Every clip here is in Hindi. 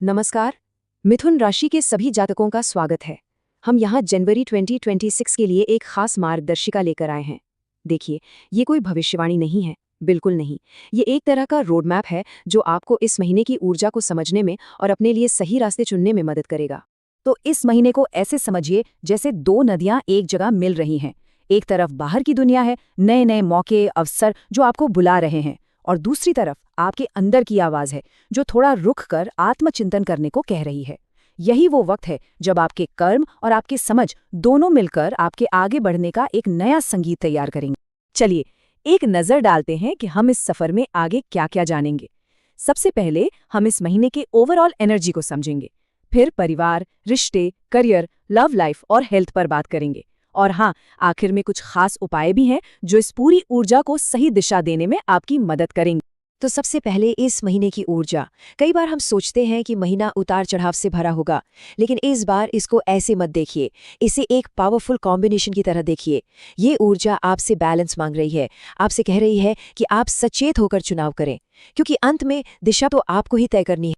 नमस्कार। मिथुन राशि के सभी जातकों का स्वागत है। हम यहाँ जनवरी 2026 के लिए एक खास मार्गदर्शिका लेकर आए हैं। देखिए, ये कोई भविष्यवाणी नहीं है, बिल्कुल नहीं। ये एक तरह का रोड मैप है जो आपको इस महीने की ऊर्जा को समझने में और अपने लिए सही रास्ते चुनने में मदद करेगा। तो इस महीने को ऐसे समझिए जैसे दो नदियां एक जगह मिल रही हैं। एक तरफ बाहर की दुनिया है, नए नए मौके, अवसर जो आपको बुला रहे हैं, और दूसरी तरफ आपके अंदर की आवाज है जो थोड़ा रुक कर आत्मचिंतन करने को कह रही है। यही वो वक्त है जब आपके कर्म और आपकी समझ दोनों मिलकर आपके आगे बढ़ने का एक नया संगीत तैयार करेंगे। चलिए एक नजर डालते हैं कि हम इस सफर में आगे क्या क्या जानेंगे। सबसे पहले हम इस महीने के ओवरऑल एनर्जी को समझेंगे, फिर परिवार, रिश्ते, करियर, लव लाइफ और हेल्थ पर बात करेंगे। और हाँ, आखिर में कुछ खास उपाय भी हैं जो इस पूरी ऊर्जा को सही दिशा देने में आपकी मदद करेंगे। तो सबसे पहले इस महीने की ऊर्जा। कई बार हम सोचते हैं कि महीना उतार चढ़ाव से भरा होगा, लेकिन इस बार इसको ऐसे मत देखिए। इसे एक पावरफुल कॉम्बिनेशन की तरह देखिए। ये ऊर्जा आपसे बैलेंस मांग रही है, आपसे कह रही है कि आप सचेत होकर चुनाव करें, क्योंकि अंत में दिशा तो आपको ही तय करनी है।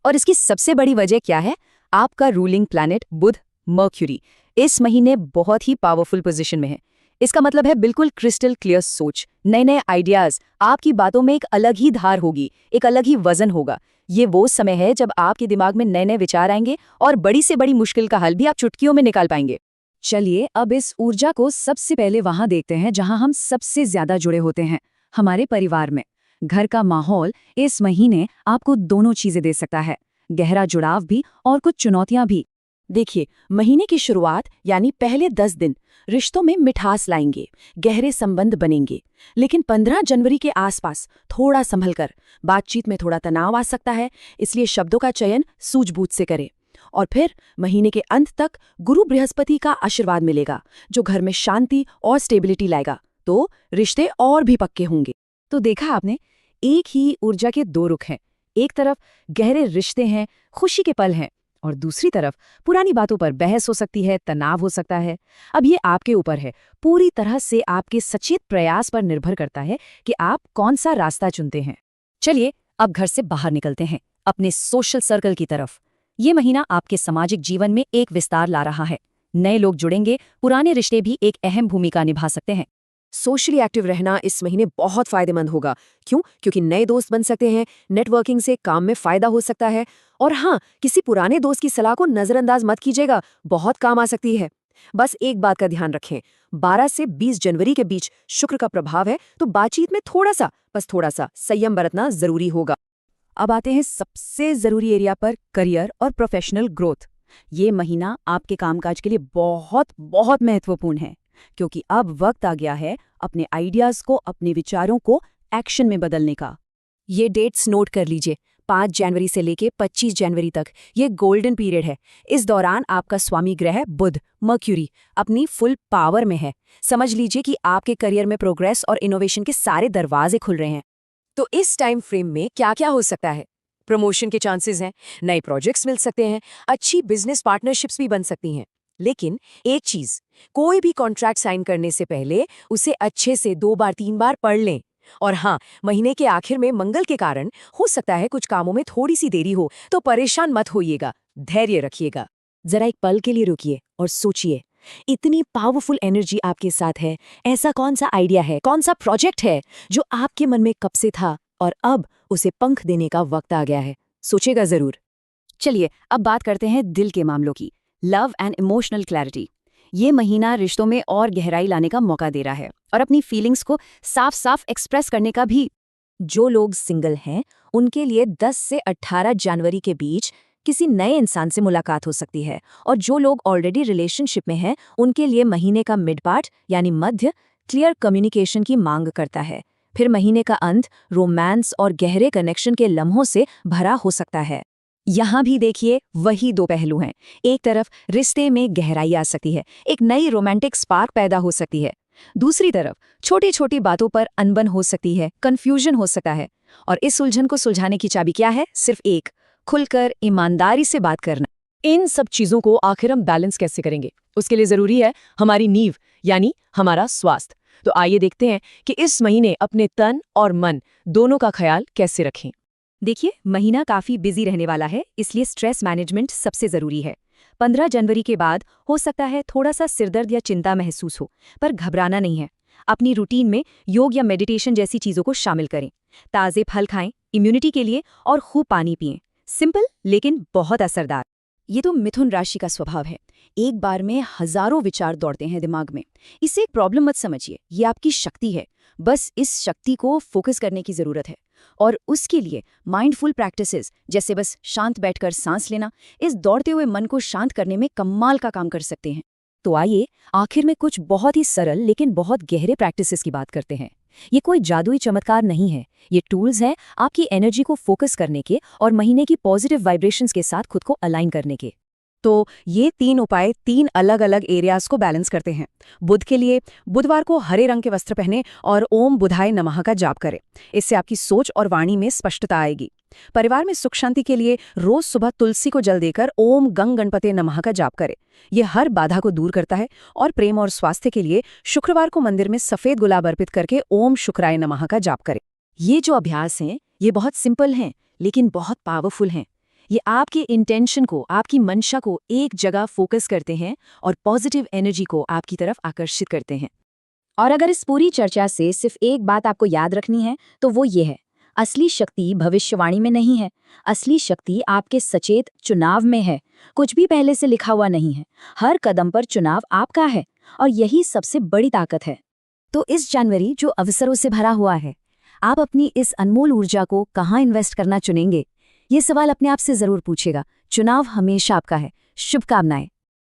और इसकी सबसे बड़ी वजह क्या है? आपका रूलिंग प्लैनेट बुध, मर्क्यूरी, इस महीने बहुत ही पावरफुल पोजीशन में है। इसका मतलब है बिल्कुल क्रिस्टल क्लियर सोच, नए नए आइडियाज, आपकी बातों में एक अलग ही धार होगी, एक अलग ही वजन होगा। ये वो समय है जब आपके दिमाग में नए नए विचार आएंगे और बड़ी से बड़ी मुश्किल का हल भी आप चुटकियों में निकाल पाएंगे। चलिए अब इस ऊर्जा को सबसे पहले वहां देखते हैं जहां हम सबसे ज्यादा जुड़े होते हैं, हमारे परिवार में। घर का माहौल इस महीने आपको दोनों चीजें दे सकता है, गहरा जुड़ाव भी और कुछ चुनौतियां भी। देखिए, महीने की शुरुआत यानी पहले 10 दिन रिश्तों में मिठास लाएंगे, गहरे संबंध बनेंगे। लेकिन 15 जनवरी के आसपास थोड़ा संभल कर, बातचीत में थोड़ा तनाव आ सकता है, इसलिए शब्दों का चयन सूझबूझ से करें। और फिर महीने के अंत तक गुरु बृहस्पति का आशीर्वाद मिलेगा जो घर में शांति और स्टेबिलिटी लाएगा, तो रिश्ते और भी पक्के होंगे। तो देखा आपने, एक ही ऊर्जा के दो रुख हैं। एक तरफ गहरे रिश्ते हैं, खुशी के पल हैं, और दूसरी तरफ पुरानी बातों पर बहस हो सकती है, तनाव हो सकता है। अब ये आपके ऊपर है, पूरी तरह से आपके सचेत प्रयास पर निर्भर करता है कि आप कौन सा रास्ता चुनते हैं। चलिए अब घर से बाहर निकलते हैं, अपने सोशल सर्कल की तरफ। ये महीना आपके सामाजिक जीवन में एक विस्तार ला रहा है। नए लोग जुड़ेंगे, पुराने रिश्ते भी एक अहम भूमिका निभा सकते हैं। सोशली एक्टिव रहना इस महीने बहुत फायदेमंद होगा। क्यों? क्योंकि नए दोस्त बन सकते हैं, नेटवर्किंग से काम में फायदा हो सकता है। और हाँ, किसी पुराने दोस्त की सलाह को नजरअंदाज मत कीजिएगा, बहुत काम आ सकती है। बस एक बात का ध्यान रखें, 12 से 20 जनवरी के बीच शुक्र का प्रभाव है, तो बातचीत में थोड़ा सा संयम बरतना जरूरी होगा। अब आते हैं सबसे जरूरी एरिया पर, करियर और प्रोफेशनल ग्रोथ। ये महीना आपके कामकाज के लिए बहुत बहुत महत्वपूर्ण है, क्योंकि अब वक्त आ गया है अपने आइडियाज को, अपने विचारों को एक्शन में बदलने का। ये डेट्स नोट कर लीजिए, 5 जनवरी से लेके 25 जनवरी तक ये गोल्डन पीरियड है। इस दौरान आपका स्वामी ग्रह बुध, मर्क्यूरी, अपनी फुल पावर में है। समझ लीजिए कि आपके करियर में प्रोग्रेस और इनोवेशन के सारे दरवाजे खुल रहे हैं। तो इस टाइम फ्रेम में क्या क्या हो सकता है? प्रमोशन के चांसेस हैं, नए प्रोजेक्ट्स मिल सकते हैं, अच्छी बिजनेस पार्टनरशिप्स भी बन सकती हैं। लेकिन एक चीज, कोई भी कॉन्ट्रैक्ट साइन करने से पहले उसे अच्छे से 2 बार 3 बार पढ़ लें। और हाँ, महीने के आखिर में मंगल के कारण हो सकता है कुछ कामों में थोड़ी सी देरी हो, तो परेशान मत होइएगा, धैर्य रखिएगा। जरा एक पल के लिए रुकिए और सोचिए, इतनी पावरफुल एनर्जी आपके साथ है, ऐसा कौन सा आइडिया है, कौन सा प्रोजेक्ट है जो आपके मन में कब से था और अब उसे पंख देने का वक्त आ गया है? सोचेगा जरूर। चलिए अब बात करते हैं दिल के मामलों की, लव एंड इमोशनल क्लैरिटी। ये महीना रिश्तों में और गहराई लाने का मौका दे रहा है, और अपनी फीलिंग्स को साफ साफ एक्सप्रेस करने का भी। जो लोग सिंगल हैं, उनके लिए 10 से 18 जनवरी के बीच किसी नए इंसान से मुलाकात हो सकती है। और जो लोग ऑलरेडी रिलेशनशिप में हैं, उनके लिए महीने का मिड पार्ट यानी मध्य क्लियर कम्युनिकेशन की मांग करता है। फिर महीने का अंत रोमांस और गहरे कनेक्शन के लम्हों से भरा हो सकता है। यहाँ भी देखिए, वही दो पहलू हैं। एक तरफ रिश्ते में गहराई आ सकती है, एक नई रोमांटिक स्पार्क पैदा हो सकती है। दूसरी तरफ छोटी छोटी बातों पर अनबन हो सकती है, कंफ्यूजन हो सकता है। और इस उलझन को सुलझाने की चाबी क्या है? सिर्फ एक, खुलकर ईमानदारी से बात करना। इन सब चीजों को आखिर हम बैलेंस कैसे करेंगे? उसके लिए जरूरी है हमारी नींव, यानी हमारा स्वास्थ्य। तो आइए देखते हैं कि इस महीने अपने तन और मन दोनों का ख्याल कैसे रखें। देखिए, महीना काफी बिजी रहने वाला है, इसलिए स्ट्रेस मैनेजमेंट सबसे जरूरी है। 15 जनवरी के बाद हो सकता है थोड़ा सा सिरदर्द या चिंता महसूस हो, पर घबराना नहीं है। अपनी रूटीन में योग या मेडिटेशन जैसी चीजों को शामिल करें। ताजे फल खाएं इम्यूनिटी के लिए और खूब पानी पिएं। सिंपल लेकिन बहुत असरदार। ये तो मिथुन राशि का स्वभाव है, एक बार में हजारों विचार दौड़ते हैं दिमाग में। इसे एक प्रॉब्लम मत समझिए, ये आपकी शक्ति है। बस इस शक्ति को फोकस करने की जरूरत है, और उसके लिए माइंडफुल प्रैक्टिसेस जैसे बस शांत बैठकर सांस लेना इस दौड़ते हुए मन को शांत करने में कमाल का काम कर सकते हैं। तो आइए आखिर में कुछ बहुत ही सरल लेकिन बहुत गहरे प्रैक्टिसेस की बात करते हैं। ये कोई जादुई चमत्कार नहीं है, ये टूल्स हैं आपकी एनर्जी को फोकस करने के और महीने की पॉजिटिव वाइब्रेशंस के साथ खुद को अलाइन करने के। तो ये 3 उपाय 3 अलग अलग एरियाज को बैलेंस करते हैं। बुध के लिए बुधवार को हरे रंग के वस्त्र पहने और ओम बुधाय नमः का जाप करें। इससे आपकी सोच और वाणी में स्पष्टता आएगी। परिवार में सुख शांति के लिए रोज सुबह तुलसी को जल देकर ओम गंग गणपते नमः का जाप करें। यह हर बाधा को दूर करता है। और प्रेम और स्वास्थ्य के लिए शुक्रवार को मंदिर में सफेद गुलाब अर्पित करके ओम शुक्राय नमः का जाप करें। ये जो अभ्यास हैं, ये बहुत सिंपल हैं लेकिन बहुत पावरफुल हैं। ये आपके इंटेंशन को, आपकी मंशा को एक जगह फोकस करते हैं और पॉजिटिव एनर्जी को आपकी तरफ आकर्षित करते हैं। और अगर इस पूरी चर्चा से सिर्फ एक बात आपको याद रखनी है तो वो ये है, असली शक्ति भविष्यवाणी में नहीं है, असली शक्ति आपके सचेत चुनाव में है। कुछ भी पहले से लिखा हुआ नहीं है, हर कदम पर चुनाव आपका है, और यही सबसे बड़ी ताकत है। तो इस जनवरी जो अवसरों से भरा हुआ है, आप अपनी इस अनमोल ऊर्जा को कहाँ इन्वेस्ट करना चुनेंगे? ये सवाल अपने आप से जरूर पूछेगा। चुनाव हमेशा आपका है। शुभकामनाएं।